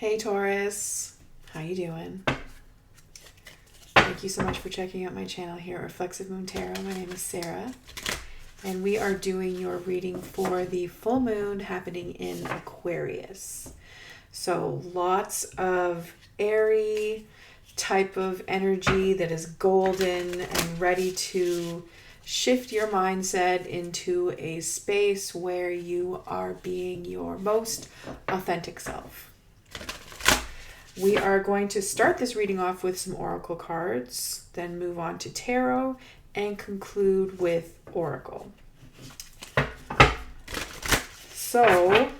Hey Taurus, how you doing? Thank you so much for checking out my channel here at Reflexive Moon Tarot. My name is Sarah, and we are doing your reading for the full moon happening in Aquarius. So lots of airy type of energy that is golden and ready to shift your mindset into a space where you are being your most authentic self. We are going to start this reading off with some oracle cards, then move on to tarot, and conclude with oracle. So,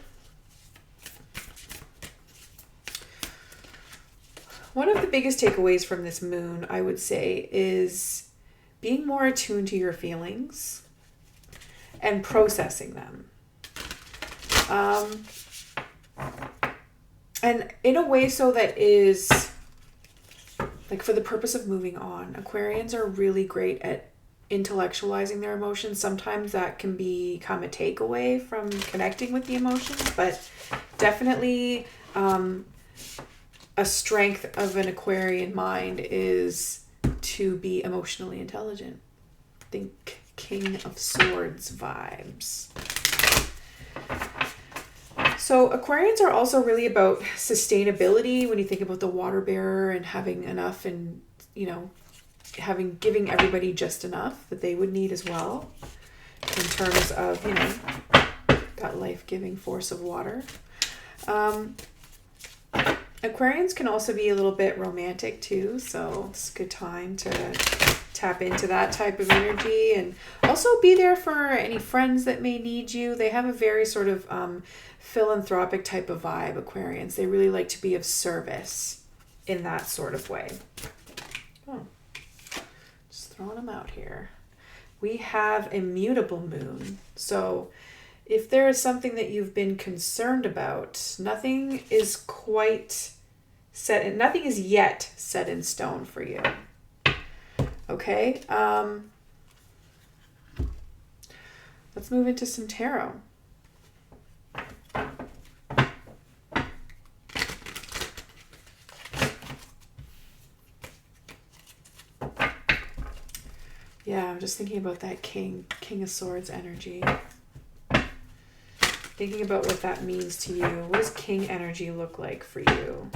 one of the biggest takeaways from this moon, I would say, is being more attuned to your feelings and processing them. And in a way so that is like for the purpose of moving on. Aquarians are really great at intellectualizing their emotions. Sometimes that can become a takeaway from connecting with the emotions, but definitely a strength of an Aquarian mind is to be emotionally intelligent. Think King of Swords vibes. So Aquarians are also really about sustainability when you think about the water bearer and having enough and, you know, giving everybody just enough that they would need as well in terms of, you know, that life-giving force of water. Aquarians can also be a little bit romantic too, so it's a good time to tap into that type of energy and also be there for any friends that may need you. They have a very sort of philanthropic type of vibe, Aquarians. They really like to be of service in that sort of way. Oh, just throwing them out here. We have a mutable moon. So if there is something that you've been concerned about, nothing is quite set in, nothing is yet set in stone for you. Okay, let's move into some tarot. Yeah, I'm just thinking about that King of Swords energy. Thinking about what that means to you. What does King energy look like for you?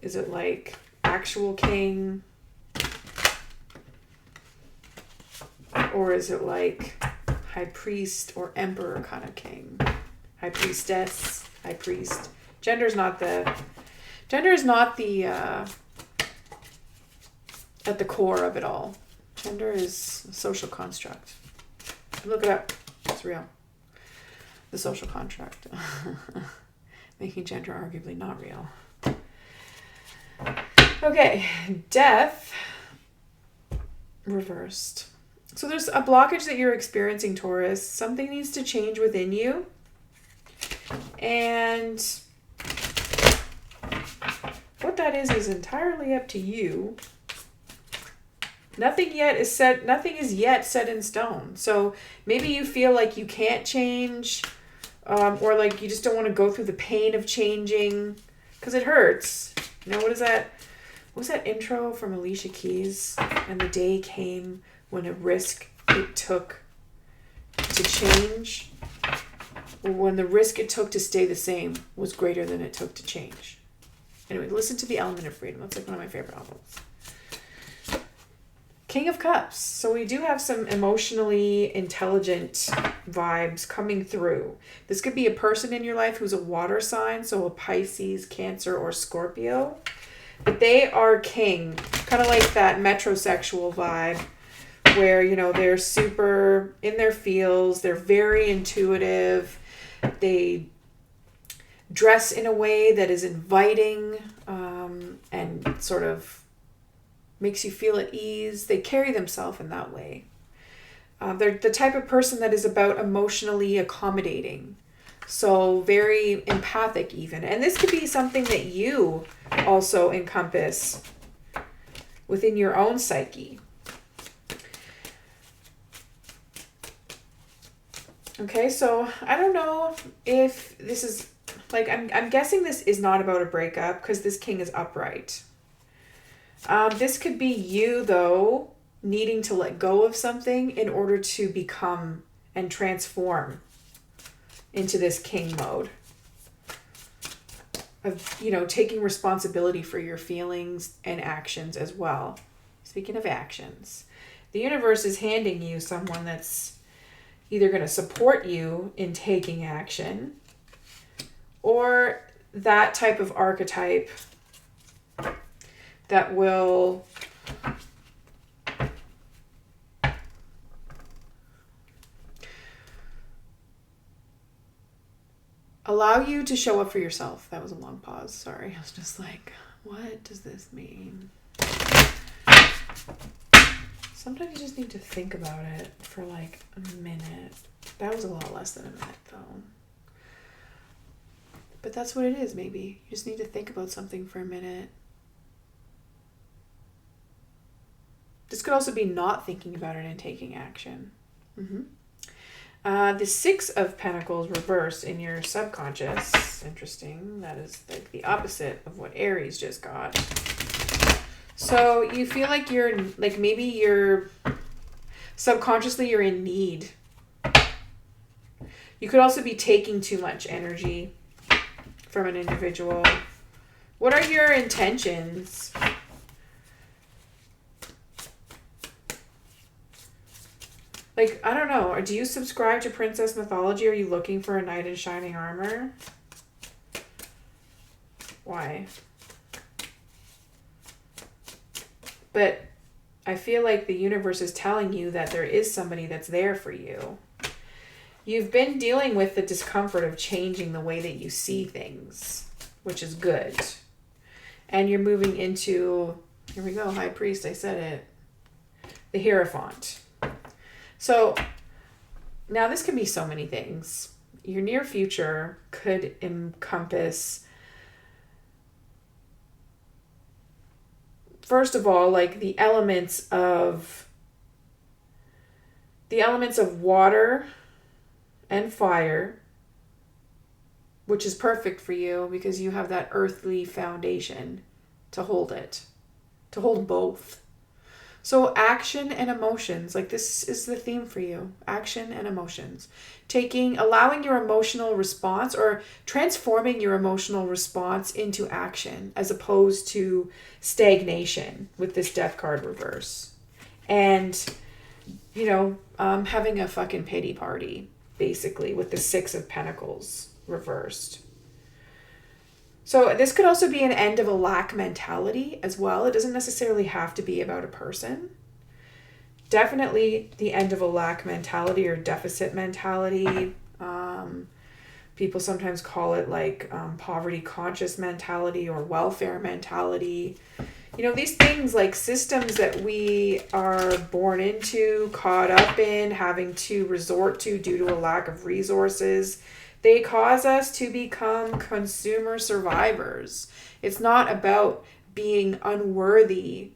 Is it like actual king? Or is it like high priest or emperor kind of king? High priestess, high priest. Gender is not the at the core of it all. Gender is a social construct. Look it up. It's real. The social contract. Making gender arguably not real. Okay, death reversed. So there's a blockage that you're experiencing, Taurus. Something needs to change within you. And what that is entirely up to you. Nothing is yet set in stone. So maybe you feel like you can't change, or like you just don't want to go through the pain of changing because it hurts. You know, what was that intro from Alicia Keys? And the day came when a risk it took to change, or when the risk it took to stay the same was greater than it took to change. Anyway, listen to The Element of Freedom. That's like one of my favorite albums. King of Cups. So we do have some emotionally intelligent vibes coming through. This could be a person in your life who's a water sign, so a Pisces, Cancer, or Scorpio. But they are king, kind of like that metrosexual vibe where, you know, they're super in their feels, they're very intuitive, they dress in a way that is inviting and sort of makes you feel at ease. They carry themselves in that way. They're the type of person that is about emotionally accommodating. So very empathic even. And this could be something that you also encompass within your own psyche. Okay, so I don't know if this is Like, I'm guessing this is not about a breakup because this king is upright. This could be you, though, needing to let go of something in order to become and transform into this king mode of, you know, taking responsibility for your feelings and actions as well. Speaking of actions, the universe is handing you someone that's either going to support you in taking action, or that type of archetype that will allow you to show up for yourself. That was a long pause. Sorry. I was just like, what does this mean? Sometimes you just need to think about it for like a minute. That was a lot less than a minute, though. But that's what it is, maybe. You just need to think about something for a minute. This could also be not thinking about it and taking action. The Six of Pentacles reversed in your subconscious. Interesting. That is like the opposite of what Aries just got. So you feel like you're, like maybe you're, subconsciously you're in need. You could also be taking too much energy from an individual. What are your intentions? Like, I don't know. Do you subscribe to princess mythology? Are you looking for a knight in shining armor? Why? But I feel like the universe is telling you that there is somebody that's there for you. You've been dealing with the discomfort of changing the way that you see things, which is good. And you're moving into, here we go, High Priest, I said it, the Hierophant. So now this can be so many things. Your near future could encompass, first of all, like the elements of water and fire, which is perfect for you because you have that earthly foundation to hold it, to hold both. So action and emotions, like this is the theme for you. Action and emotions. Allowing your emotional response or transforming your emotional response into action as opposed to stagnation with this Death card reverse. And, you know, having a fucking pity party, basically, with the Six of Pentacles reversed. So this could also be an end of a lack mentality as well. It doesn't necessarily have to be about a person. Definitely the end of a lack mentality or deficit mentality. People sometimes call it like poverty conscious mentality or welfare mentality. You know, these things like systems that we are born into, caught up in, having to resort to due to a lack of resources. They cause us to become consumer survivors. It's not about being unworthy.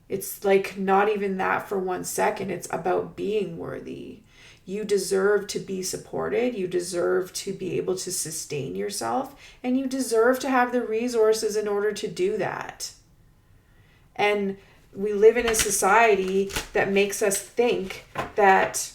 It's like not even that for 1 second. It's about being worthy. You deserve to be supported. You deserve to be able to sustain yourself. And you deserve to have the resources in order to do that. And we live in a society that makes us think that,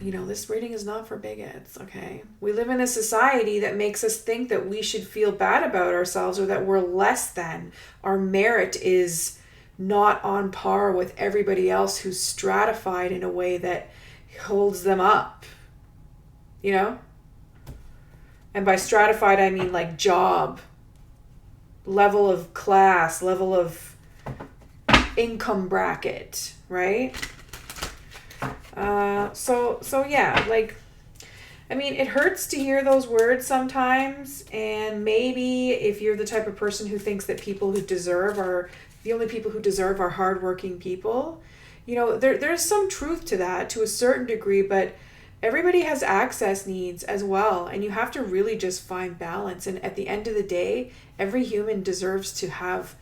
you know, this reading is not for bigots, okay? We live in a society that makes us think that we should feel bad about ourselves or that we're less than. Our merit is not on par with everybody else who's stratified in a way that holds them up, you know? And by stratified, I mean like job, level of class, level of income bracket, right? So yeah, like, I mean, it hurts to hear those words sometimes, and maybe if you're the type of person who thinks that people who deserve are, the only people who deserve are hardworking people, you know, there's some truth to that to a certain degree, but everybody has access needs as well, and you have to really just find balance, and at the end of the day, every human deserves to have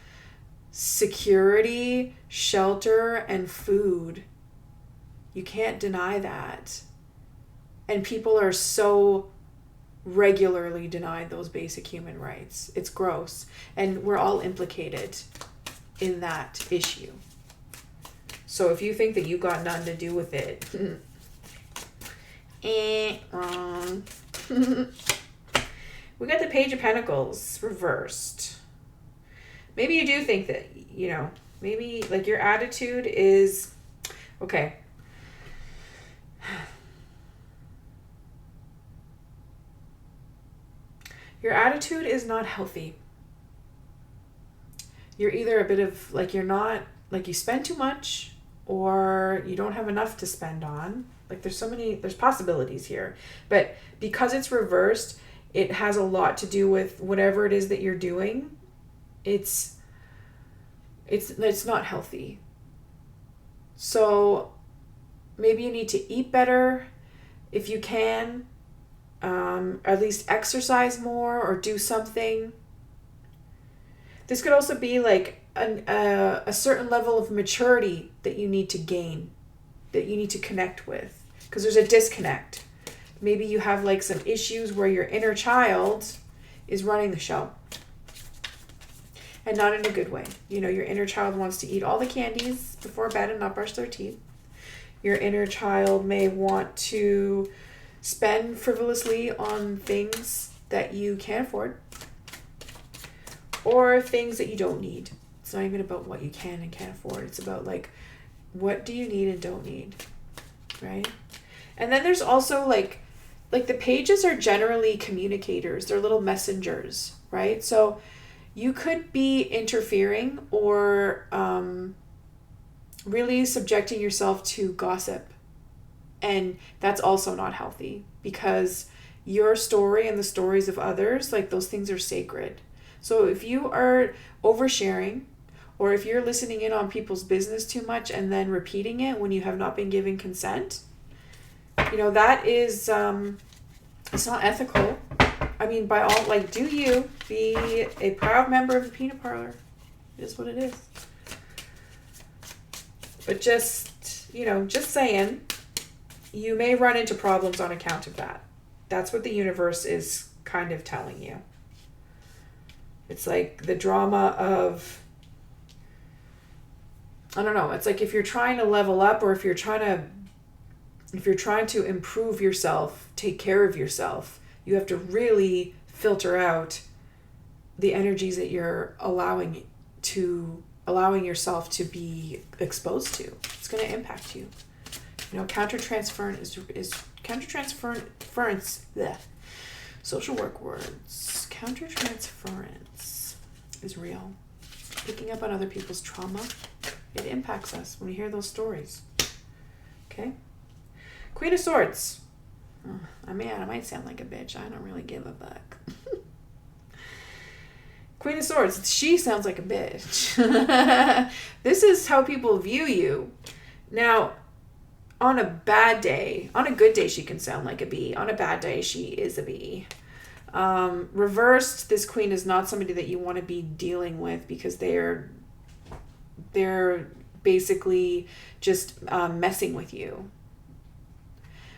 security, shelter, and food. You can't deny that. And people are so regularly denied those basic human rights. It's gross. And we're all implicated in that issue. So if you think that you got nothing to do with it, wrong. We got the Page of Pentacles reversed. Maybe you do think that, maybe like your attitude is, okay. Your attitude is not healthy. You're either a bit of like, you're not, like you spend too much or you don't have enough to spend on. Like there's possibilities here. But because it's reversed, it has a lot to do with whatever it is that you're doing. It's not healthy. So maybe you need to eat better if you can. At least exercise more or do something. This could also be like a certain level of maturity that you need to gain, that you need to connect with, because there's a disconnect. Maybe you have like some issues where your inner child is running the show, and not in a good way. Your inner child wants to eat all the candies before bed and not brush their teeth. Your inner child may want to spend frivolously on things that you can't afford or things that you don't need. It's not even about what you can and can't afford. It's about like, what do you need and don't need, right? And then there's also like the pages are generally communicators. They're little messengers, right? So you could be interfering or really subjecting yourself to gossip. And that's also not healthy, because your story and the stories of others, like those things are sacred. So if you are oversharing, or if you're listening in on people's business too much and then repeating it when you have not been given consent, that is, it's not ethical. I mean, by all, like, do you be a proud member of the peanut parlor? It is what it is. But just saying, you may run into problems on account of that. That's what the universe is kind of telling you. It's like the drama of, I don't know, it's like if you're trying to level up, or if you're trying to improve yourself, take care of yourself, you have to really filter out the energies that you're allowing yourself to be exposed to. It's going to impact you. Countertransference bleh. Social work words. Countertransference is real. Picking up on other people's trauma, it impacts us when we hear those stories. Okay? Queen of Swords. I might sound like a bitch. I don't really give a fuck. Queen of Swords. She sounds like a bitch. This is how people view you. Now, on a bad day, on a good day, she can sound like a bee. On a bad day, she is a bee. Reversed, this queen is not somebody that you want to be dealing with, because they're basically just messing with you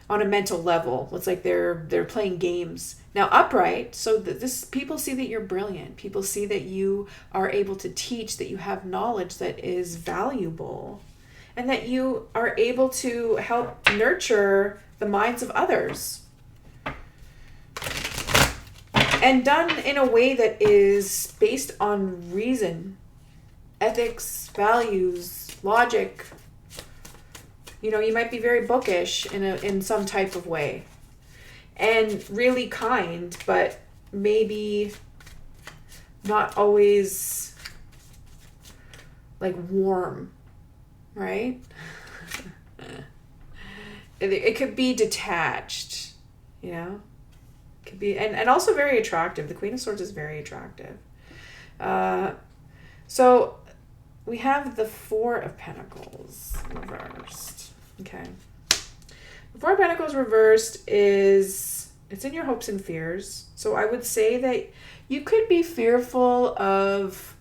on a mental level. It's like they're playing games. Now, upright, so this people see that you're brilliant. People see that you are able to teach, that you have knowledge that is valuable, and that you are able to help nurture the minds of others. And done in a way that is based on reason, ethics, values, logic. You might be very bookish in some type of way. And really kind, but maybe not always like warm. Right? It could be detached, could be, and also very attractive. The Queen of Swords is very attractive. So we have the Four of Pentacles reversed. Okay. The Four of Pentacles reversed it's in your hopes and fears. So I would say that you could be fearful of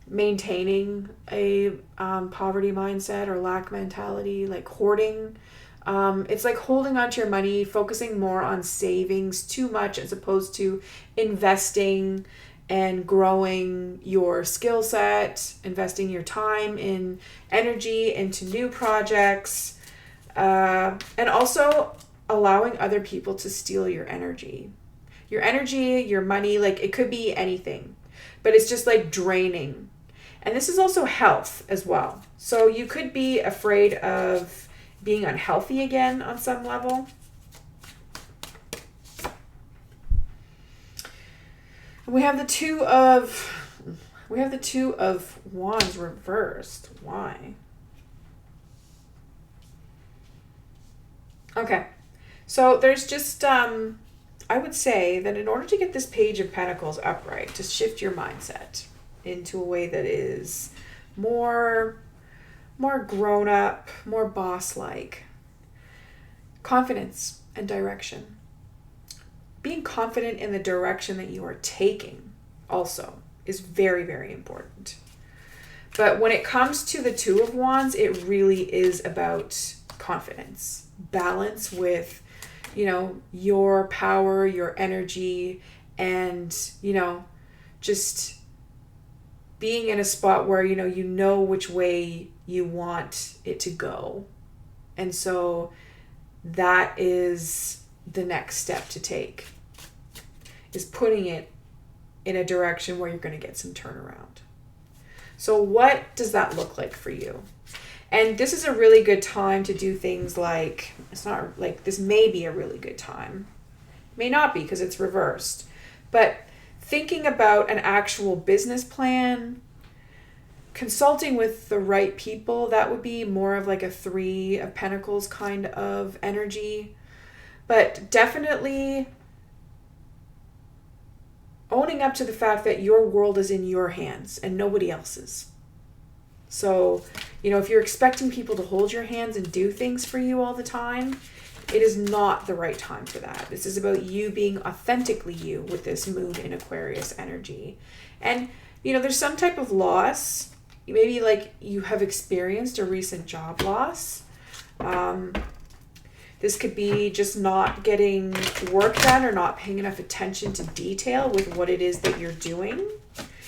maintaining a poverty mindset or lack mentality, like hoarding. It's like holding on to your money, focusing more on savings too much as opposed to investing and growing your skill set, investing your time in energy into new projects, and also allowing other people to steal your energy. Your energy, your money, like it could be anything, but it's just like draining. And this is also health as well. So you could be afraid of being unhealthy again on some level. We have the two of wands reversed. Why? Okay. So there's just I would say that in order to get this Page of Pentacles upright, to shift your mindset into a way that is more grown up, more boss-like, confidence and direction. Being confident in the direction that you are taking also is very, very important. But when it comes to the Two of Wands, it really is about confidence, balance with, your power, your energy, and, just being in a spot where, you know which way you want it to go. And so that is the next step to take, is putting it in a direction where you're going to get some turnaround. So what does that look like for you? And this is a really good time to do things like, it's not like this may be a really good time. May not be because it's reversed. But thinking about an actual business plan, consulting with the right people, that would be more of like a Three of Pentacles kind of energy. But definitely owning up to the fact that your world is in your hands and nobody else's. So, if you're expecting people to hold your hands and do things for you all the time, it is not the right time for that. This is about you being authentically you with this moon in Aquarius energy. And, there's some type of loss. Maybe like you have experienced a recent job loss. This could be just not getting work done or not paying enough attention to detail with what it is that you're doing.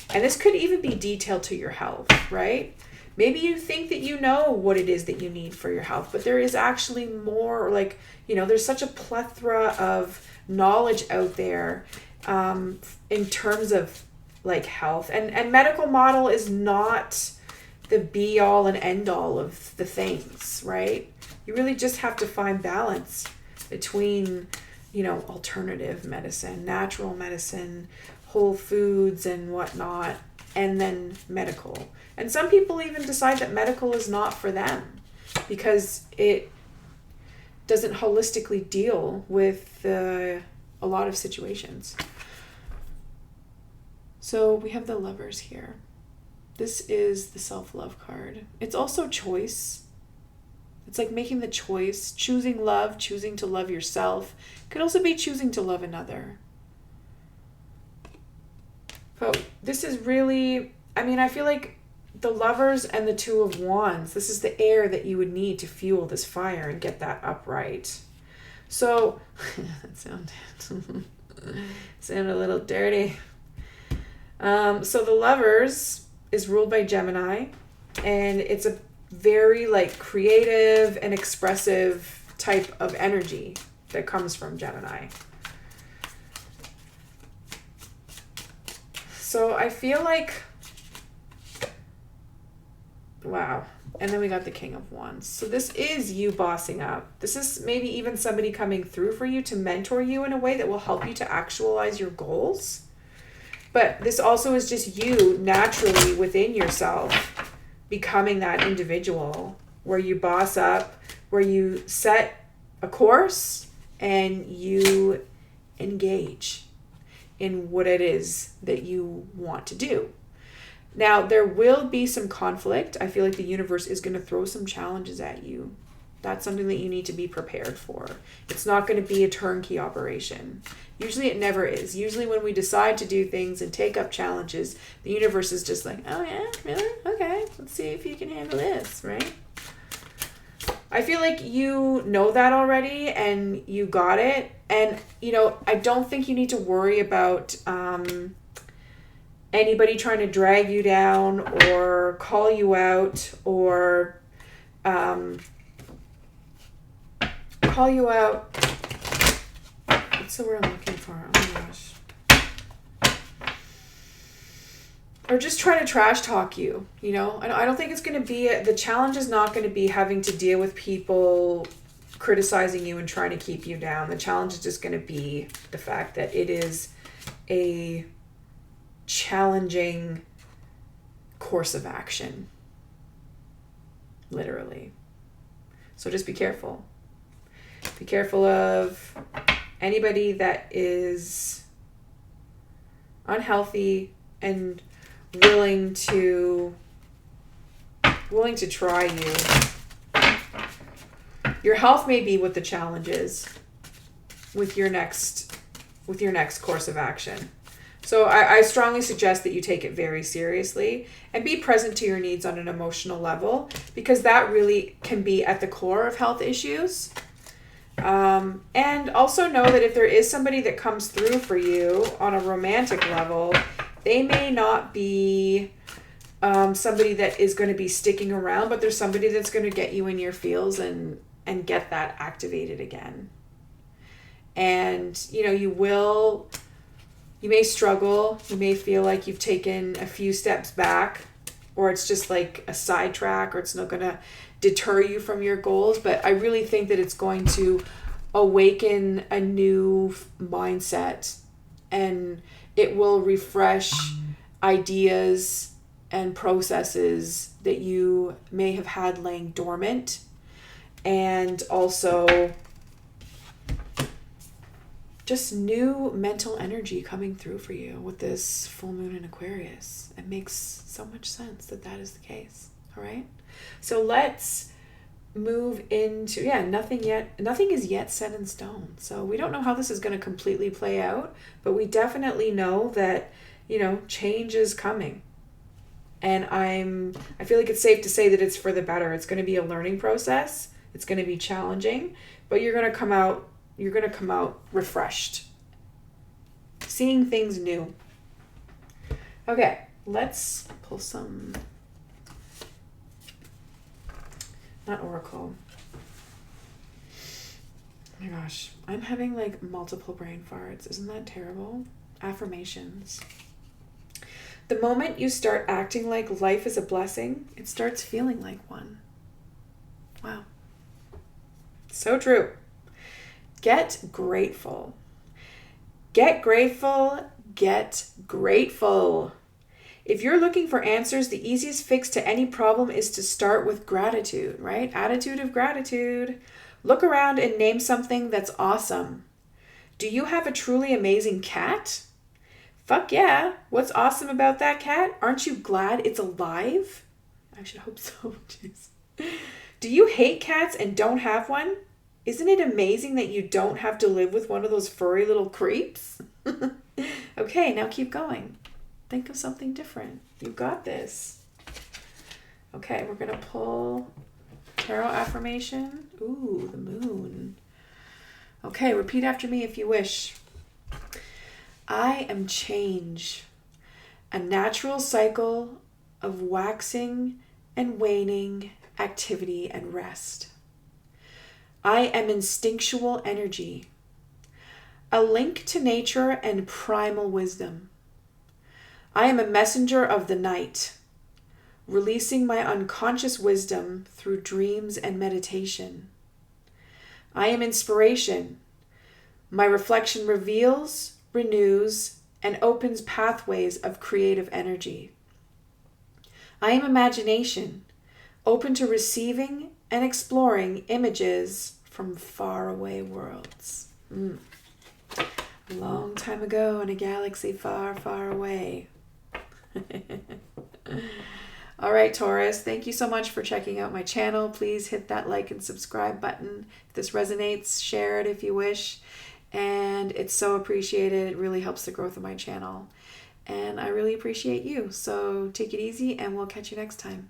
And this could even be detailed to your health, right? Maybe you think that you know what it is that you need for your health, but there is actually more, like, there's such a plethora of knowledge out there in terms of like health. And medical model is not the be all and end all of the things, right? You really just have to find balance between, alternative medicine, natural medicine, whole foods and whatnot, and then medical. And some people even decide that medical is not for them because it doesn't holistically deal with a lot of situations. So we have the Lovers here. This is the self-love card. It's also choice. It's like making the choice, choosing love, choosing to love yourself. It could also be choosing to love another. But this is really, I feel like the Lovers and the Two of Wands, this is the air that you would need to fuel this fire and get that upright. So, that sounded a little dirty. So the Lovers is ruled by Gemini, and it's a very like creative and expressive type of energy that comes from Gemini. So I feel like, wow. And then we got the King of Wands. So this is you bossing up. This is maybe even somebody coming through for you to mentor you in a way that will help you to actualize your goals. But this also is just you naturally within yourself becoming that individual where you boss up, where you set a course and you engage in what it is that you want to do. Now, there will be some conflict. I feel like the universe is going to throw some challenges at you. That's something that you need to be prepared for. It's not going to be a turnkey operation. Usually it never is. Usually when we decide to do things and take up challenges, the universe is just like, oh yeah, really? Okay, let's see if you can handle this, right? I feel like you know that already and you got it. And, you know, I don't think you need to worry about anybody trying to drag you down or call you out or call you out. What's the word I'm looking for? Oh my gosh. Or just try to trash talk you, you know? I don't think it's going to be, the challenge is not going to be having to deal with people criticizing you and trying to keep you down. The challenge is just going to be the fact that it is a challenging course of action. Literally. So just be careful. Be careful of anybody that is unhealthy and willing to try you. Your health may be what the challenge is with your next course of action. So I strongly suggest that you take it very seriously and be present to your needs on an emotional level, because that really can be at the core of health issues. And also know that if there is somebody that comes through for you on a romantic level, they may not be somebody that is going to be sticking around, but there's somebody that's going to get you in your feels and get that activated again. And, you know, you may struggle. You may feel like you've taken a few steps back, or it's just like a sidetrack, or it's not going to deter you from your goals. But I really think that it's going to awaken a new mindset, and it will refresh ideas and processes that you may have had laying dormant, and also just new mental energy coming through for you with this full moon in Aquarius. It makes so much sense that that is the case. All right. So let's move into, nothing is yet set in stone. So we don't know how this is going to completely play out, but we definitely know that, you know, change is coming. And I feel like it's safe to say that it's for the better. It's going to be a learning process. It's going to be challenging, but you're going to come out refreshed, seeing things new. Okay, let's pull some, not oracle. Oh my gosh, I'm having like multiple brain farts. Isn't that terrible? Affirmations. The moment you start acting like life is a blessing, it starts feeling like one. Wow. So true. Get grateful. Get grateful. Get grateful. If you're looking for answers, the easiest fix to any problem is to start with gratitude, right? Attitude of gratitude. Look around and name something that's awesome. Do you have a truly amazing cat? Fuck yeah. What's awesome about that cat? Aren't you glad it's alive? I should hope so. Jeez. Do you hate cats and don't have one? Isn't it amazing that you don't have to live with one of those furry little creeps? Okay, now keep going. Think of something different. You got this. Okay, we're going to pull tarot affirmation. Ooh, the moon. Okay, repeat after me if you wish. I am change, a natural cycle of waxing and waning activity and rest. I am instinctual energy, a link to nature and primal wisdom. I am a messenger of the night, releasing my unconscious wisdom through dreams and meditation. I am inspiration. My reflection reveals, renews, and opens pathways of creative energy. I am imagination, open to receiving and exploring images from faraway worlds. A long time ago in a galaxy far, far away. All right, Taurus, thank you so much for checking out my channel. Please hit that like and subscribe button. If this resonates, share it if you wish. And it's so appreciated. It really helps the growth of my channel. And I really appreciate you. So take it easy and we'll catch you next time.